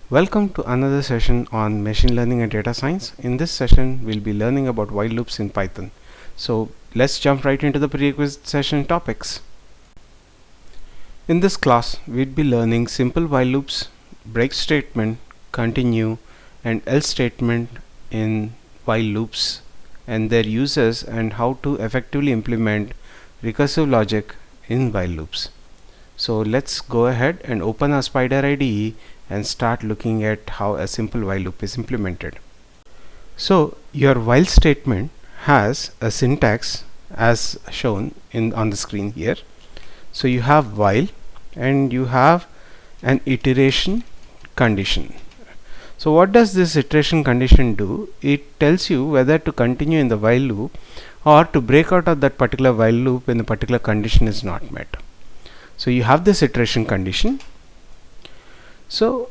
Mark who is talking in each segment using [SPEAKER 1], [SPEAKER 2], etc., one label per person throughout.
[SPEAKER 1] Welcome to another session on machine learning and data science. In this session, we'll be learning about while loops in Python. So let's jump right into the prerequisite session topics. In this class, we'd be learning simple while loops, break statement, continue, and else statement in while loops and their uses and how to effectively implement recursive logic in while loops. So let's go ahead and open our SPIDER IDE and start looking at how a simple while loop is implemented. So your while statement has a syntax as shown on the screen here. So you have while and you have an iteration condition. So what does this iteration condition do? It tells you whether to continue in the while loop or to break out of that particular while loop when the particular condition is not met. So you have this iteration condition. So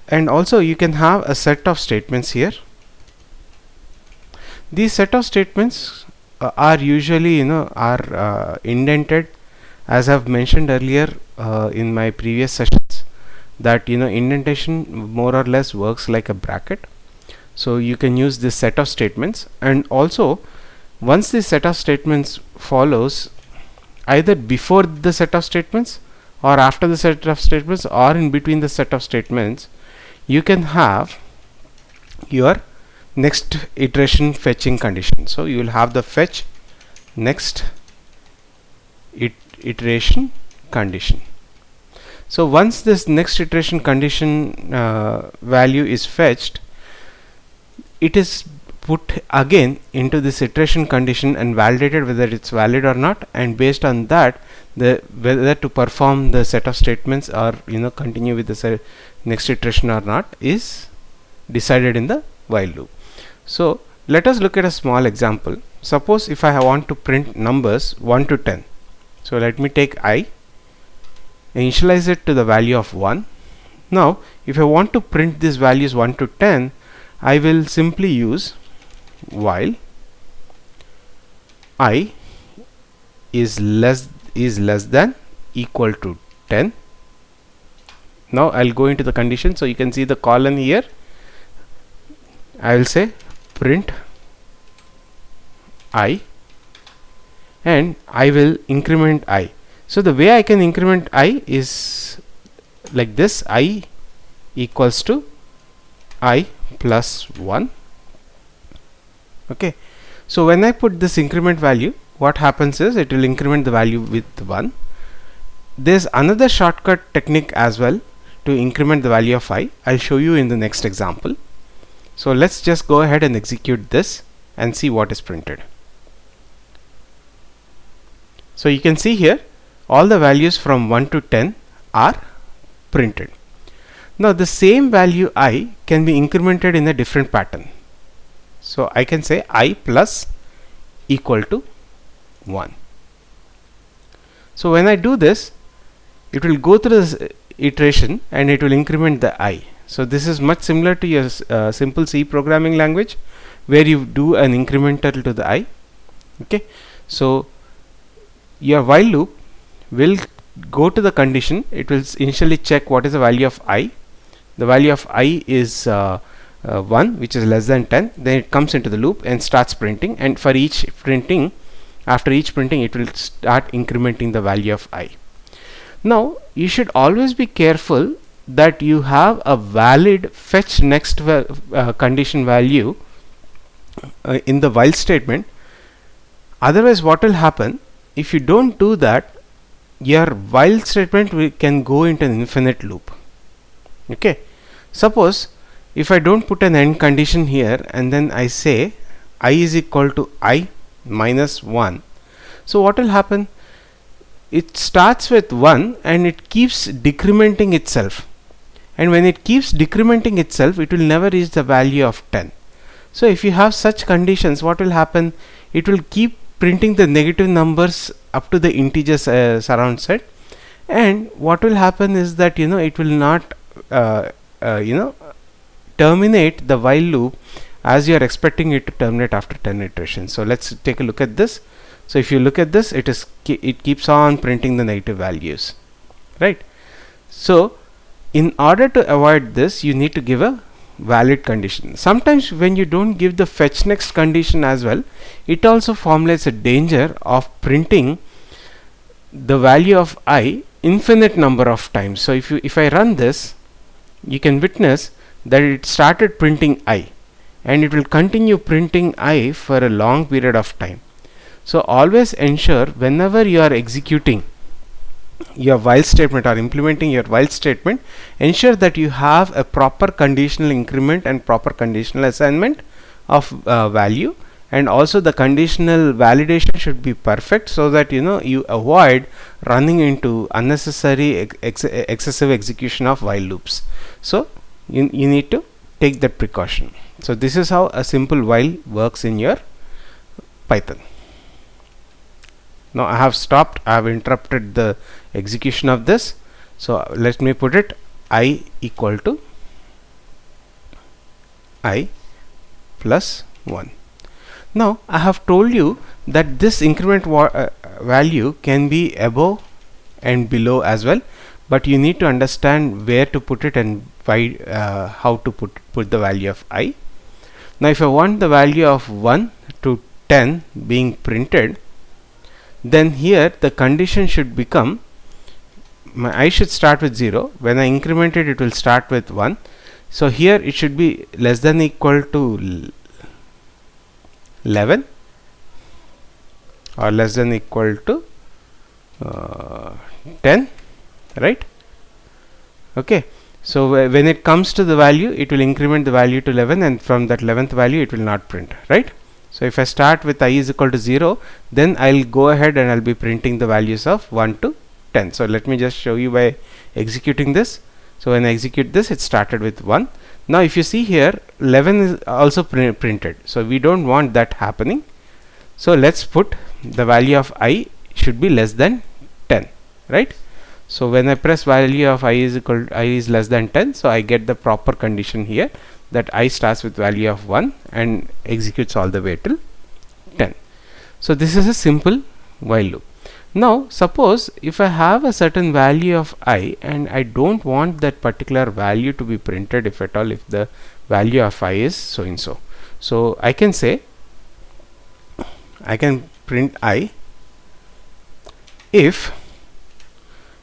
[SPEAKER 1] and also you can have a set of statements here. These set of statements are usually indented, as I've mentioned earlier in my previous sessions, that indentation more or less works like a bracket. So you can use this set of statements, and also once this set of statements follows either before the set of statements or after the set of statements or in between the set of statements, you can have your next iteration fetching condition. So you will have the fetch next iteration condition. So once this next iteration condition value is fetched, it is put again into this iteration condition and validated whether it's valid or not, and based on that whether to perform the set of statements or continue with the next iteration or not is decided in the while loop. So let us look at a small example. Suppose if I want to print numbers 1 to 10. So let me take I, initialize it to the value of 1. Now if I want to print these values 1 to 10, I will simply use while I is less than equal to 10. Now I'll go into the condition. So you can see the colon here. I will say print I, and I will increment I. So the way I can increment I is like this: I equals to I plus 1. Okay, so when I put this increment value, what happens is it will increment the value with 1. There's another shortcut technique as well to increment the value of I. I'll show you in the next example. So let's just go ahead and execute this and see what is printed. So you can see here all the values from 1 to 10 are printed. Now the same value I can be incremented in a different pattern. So I can say I plus equal to 1. So when I do this, it will go through this iteration and it will increment the I. So this is much similar to your simple C programming language, where you do an incremental to the I. Okay, so your while loop will go to the condition. It will initially check what is the value of I. The value of I is 1, which is less than 10. Then it comes into the loop and starts printing, and for each printing, after each printing, it will start incrementing the value of I. Now you should always be careful that you have a valid fetch next condition value in the while statement. Otherwise what will happen, if you don't do that, your while statement can go into an infinite loop. Okay, suppose if I don't put an end condition here and then I say I is equal to I minus 1. So what will happen? It starts with 1 and it keeps decrementing itself, and when it keeps decrementing itself, it will never reach the value of 10. So if you have such conditions, what will happen? It will keep printing the negative numbers up to the integers surround set, and what will happen is that it will not terminate the while loop as you are expecting it to terminate after 10 iterations. So let's take a look at this. So if you look at this, it keeps on printing the negative values, right? So in order to avoid this, you need to give a valid condition. Sometimes when you don't give the fetch next condition as well, it also formulates a danger of printing the value of I infinite number of times. So if I run this, you can witness that it started printing I, and it will continue printing I for a long period of time. So always ensure whenever you are executing your while statement or implementing your while statement, ensure that you have a proper conditional increment and proper conditional assignment of value, and also the conditional validation should be perfect, so that you avoid running into unnecessary excessive execution of while loops. So you need to take that precaution. So this is how a simple while works in your Python. Now I have stopped, I have interrupted the execution of this. So let me put it I equal to I plus 1. Now I have told you that this increment value can be above and below as well, but you need to understand where to put it and why, how to put the value of I. Now if I want the value of 1 to 10 being printed, then here the condition should become, my I should start with 0. When I increment it, it will start with 1. So here it should be less than equal to 11 or less than equal to 10, right? Okay, so when it comes to the value, it will increment the value to 11, and from that 11th value it will not print, right? So if I start with I is equal to 0, then I'll go ahead and I'll be printing the values of 1 to 10. So let me just show you by executing this. So when I execute this, it started with 1. Now if you see here, 11 is also printed. So we don't want that happening. So let's put the value of I should be less than 10, right? So when I press value of I is less than 10, so I get the proper condition here, that I starts with value of 1 and executes all the way till 10. So this is a simple while loop. Now suppose if I have a certain value of I and I don't want that particular value to be printed, if at all, if the value of I is so and so. So I can say, I can print I if,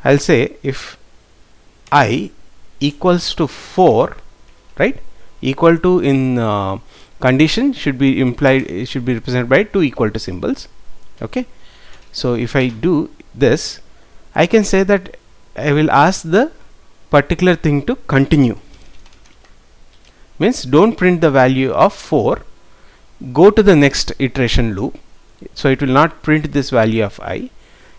[SPEAKER 1] I'll say if I equals to 4, right? Equal to in condition should be implied, it should be represented by 2 equal to symbols. Okay, so if I do this, I can say that I will ask the particular thing to continue. Means don't print the value of 4, go to the next iteration loop. So it will not print this value of I,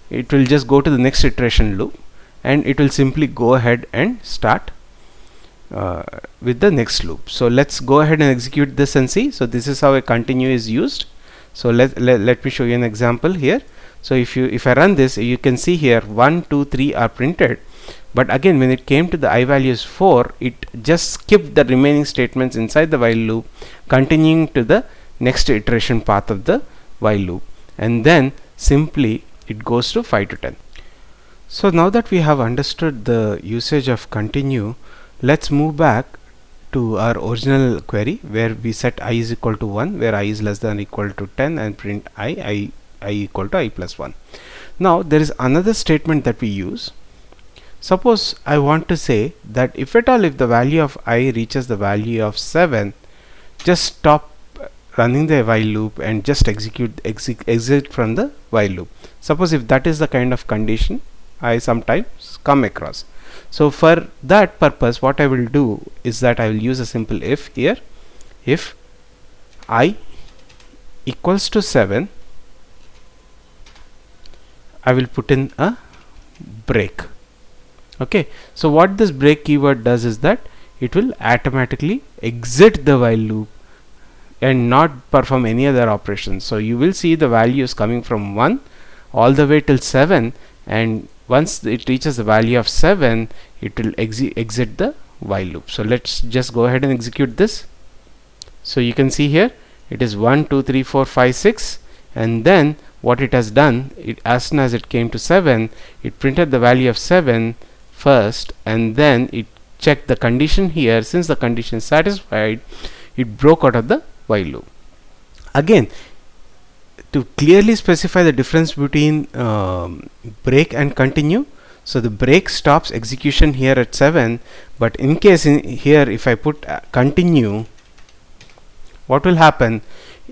[SPEAKER 1] it will just go to the next iteration loop, and it will simply go ahead and start with the next loop. So let's go ahead and execute this and see. So this is how a continue is used. So let me show you an example here. So if I run this, you can see here 1, 2, 3 are printed, but again when it came to the I values 4, it just skipped the remaining statements inside the while loop, continuing to the next iteration path of the while loop, and then simply it goes to 5 to 10. So now that we have understood the usage of continue, let's move back to our original query where we set I is equal to 1, where I is less than or equal to 10, and print I equal to I plus 1. Now there is another statement that we use. Suppose I want to say that if at all, if the value of I reaches the value of 7, just stop running the while loop and just exit from the while loop. Suppose if that is the kind of condition I sometimes come across. So for that purpose, what I will do is that I will use a simple if here. If I equals to 7, I will put in a break. Okay, so what this break keyword does is that it will automatically exit the while loop and not perform any other operations. So you will see the values coming from 1 all the way till 7, and once it reaches the value of 7, it will exit the while loop. So let's just go ahead and execute this. So you can see here it is 1, 2, 3, 4, 5, 6, and then what it has done, as soon as it came to 7, it printed the value of 7 first, and then it check the condition here. Since the condition is satisfied, it broke out of the while loop. Again, to clearly specify the difference between break and continue, so the break stops execution here at 7, but in case here if I put continue, what will happen?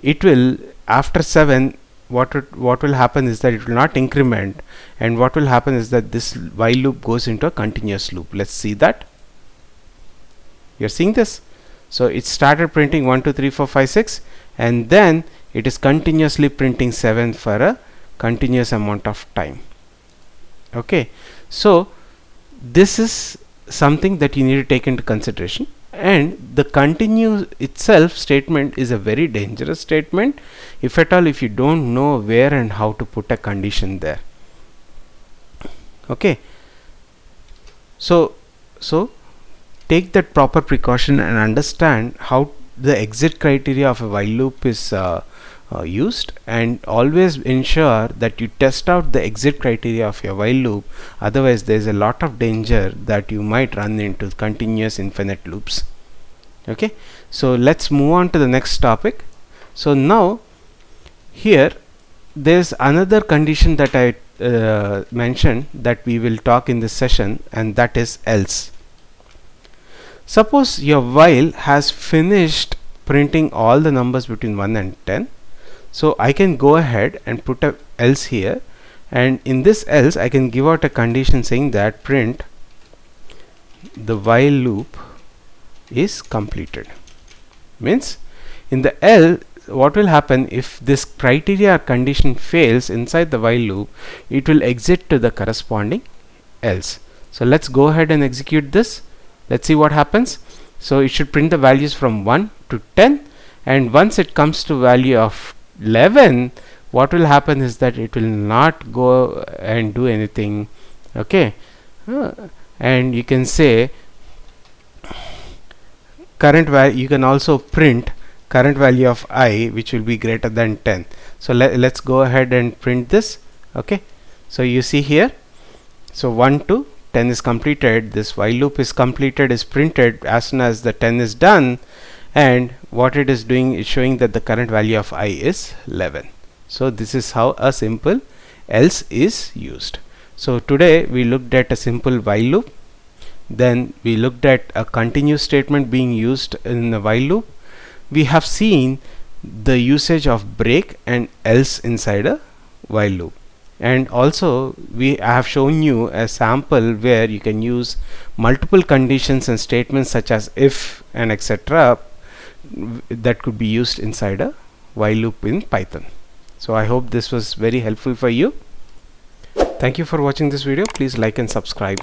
[SPEAKER 1] It will, after 7, what will happen is that it will not increment, and what will happen is that this while loop goes into a continuous loop. Let's see that. You're seeing this. So it started printing 1 2 3 4 5 6, and then it is continuously printing 7 for a continuous amount of time. Okay, so this is something that you need to take into consideration. And the continue itself statement is a very dangerous statement, if at all, if you don't know where and how to put a condition there. Okay, so take that proper precaution and understand how the exit criteria of a while loop is used, and always ensure that you test out the exit criteria of your while loop. Otherwise there is a lot of danger that you might run into continuous infinite loops. Okay, so let's move on to the next topic. So now here there's another condition that I mentioned that we will talk in this session, and that is else. Suppose your while has finished printing all the numbers between 1 and 10. So I can go ahead and put a else here, and in this else I can give out a condition saying that print the while loop is completed. Means in the else, what will happen if this criteria or condition fails inside the while loop, it will exit to the corresponding else. So let's go ahead and execute this. Let's see what happens. So it should print the values from 1 to 10, and once it comes to value of 11, what will happen is that it will not go and do anything. Okay, and you can say current value. You can also print current value of I, which will be greater than 10. So let's go ahead and print this. Okay, so you see here, so 1 to 10 is completed. This while loop is completed, is printed as soon as the 10 is done, and what it is doing is showing that the current value of I is 11. So this is how a simple else is used. So today we looked at a simple while loop, then we looked at a continue statement being used in the while loop. We have seen the usage of break and else inside a while loop, and also I have shown you a sample where you can use multiple conditions and statements such as if and etc. that could be used inside a while loop in Python. So I hope this was very helpful for you. Thank you for watching this video. Please like and subscribe.